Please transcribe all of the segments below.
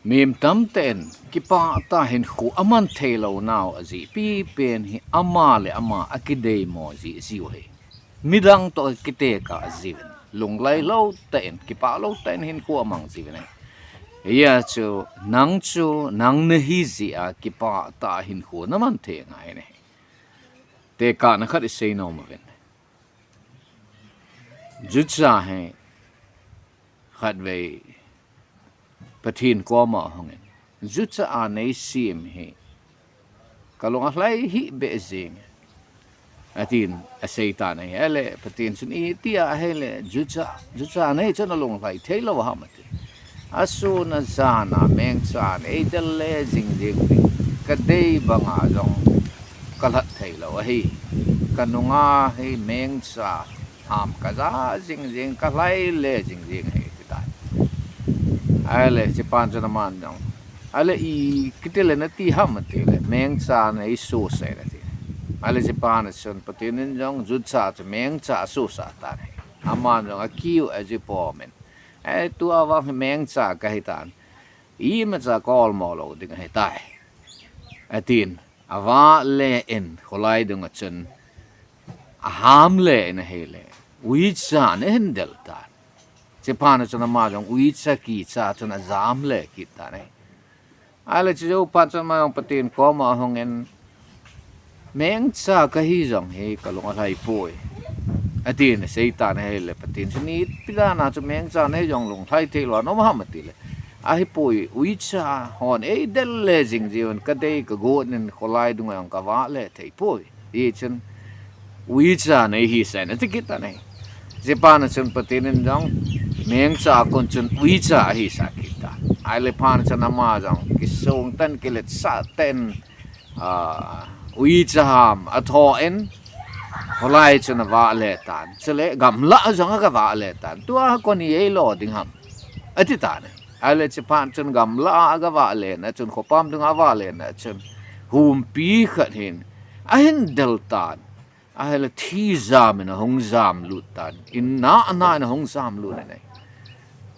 mềm tấm tên Kipah ta hình khu aman thay lâu nào ở gì pi pen hi ama le ama akide mo gì ziu he midang to kite ka ziven lung lai lâu tên Kipah lâu tên hình khu amang ziven này ya chu nang Nahijeh a Kipah ta hình khu naman thay ngai này te ka na khát say no ma ven jutsa he khát về pathin ko ma hongen jutsa a nei sim he kalong ahlai hi be zing atin a seitan he hele pathin sun i tia hele jutsa nei chana long lai thelo hamati asu na zana meng chan e del le jing ka dei banga jong kalat thelo hi kanunga he meng cha ham kaza jing ka lai le jing he ale si pan sa naman dong ale I kitile na ti hamatile meng cha na I so sai na ti ale si pan son patinin dong jutsa cha meng cha so sa ta ne aman dong akiu aji pomen tu awa meng cha ka hitan I ma cha kol mo lo ding he tai atin awa le en kholai dong achun aham le na hele wi cha ne hendel ta Japan chana ma jong uitsa ki cha chana zam le kita ne ale chu pa chana ma patin ko ma hongen meng cha ka hi jong he kalong hai poi atin seitan he le patin chini pilana chu meng cha ne jong long thai the lo no ma mati le a hi poi uitsa hon e del le jing jion ka dei ka go nen kholai dung ang ka wa le thei poi e chen uitsa ne hi sa ne tikita ne Japan chun patinin jong meng cha kon chun ui cha hi sa kita ai le pan cha nama jong ki song tan ki let sa ten ui cha ham a tho en holai chun wa le tan chele gam la jong ka wa le tan tua kon ye lo ding ham ati ta ne ai le Japan chun gam la ga wa le na chun khopam dung a wa le na chun hum pi khat hin a hin del tan ai le thi zam na hong zam lu tan in na na hong zam lu ne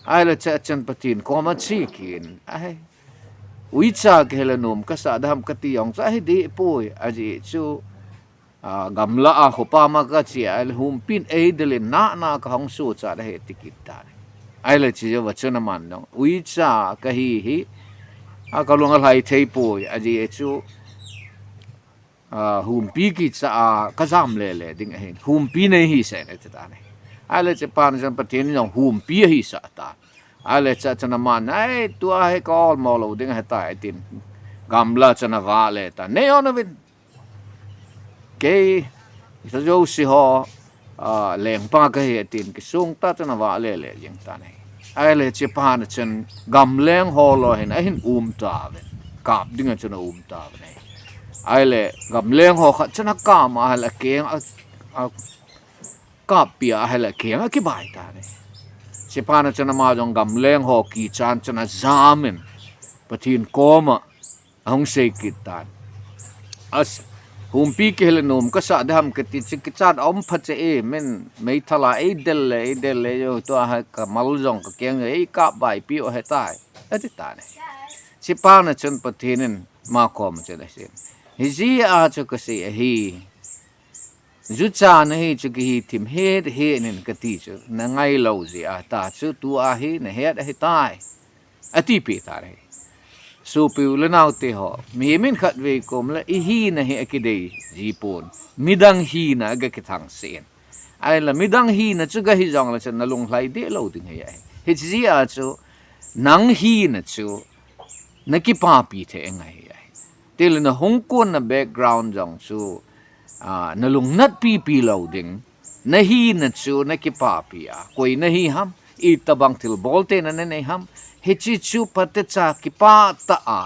ai là cha chân patin ko ma chi kin ai ui cha ke la nom ka sa dam ka ti yong sa hi di poi aji chu gam la a khopa ma ka chi ai hum pin e de na ka hong su cha da he tikit ta ai la chi wa chuna man no ui cha ka hi a ka long lai thei poi aji chu hum pi ki cha ka zam le ding he hum pi nei hi se ne ta ne ale Japan jan patin yong hum pi hi sa ta ale cha chana man ai tua he kol mo lo ding he ta tin gamla chana va le ta ne on vin ke so jo si ho leng pa ka he tin ki sung ta chana va le yeng ta ne ale Japan chen gam leng ho lo hin a hin ta ven kap ding chana ta ne ale gam leng ho kha chana ka ma la keng kapia hela keng ki bai ta ne Japan chana ma jong gam leng ho ki chan chana zamen patin koma hong se kitan as hum pi ke hela nom ka sa dham ke ti chi chan om phache e men mei thala e del le yo to ha ka mal jong ka keng e ka bai pi o he tai ati ta ne Japan chun patinin ma kom che da sin hi ji a chu ka se hi jutsa na hi chu ki thim he nen ka ti chu na ngai lo ji a ta chu tu a hi na he he tai ati pi ta re su pi le nau te ho mi min khat ve kom la I hi na he ki dei ji pon midang hi na ga ki thang sen ai la midang hi na chu ga hi jong la chen na lung hlai de lo ding he hi ji a chu nang hi na chu na ki pa pi the ngai te le na hong kon na background jong chu na lung nat pi lo ding na hi na chu na ki pa pi a koi na hi ham I tabang til bolte na ne ham he chi chu pate cha ki pa ta a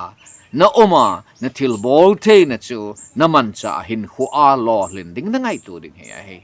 na oma na til bolte na chu na man cha hin hu a lo len ding na ngai tu ding he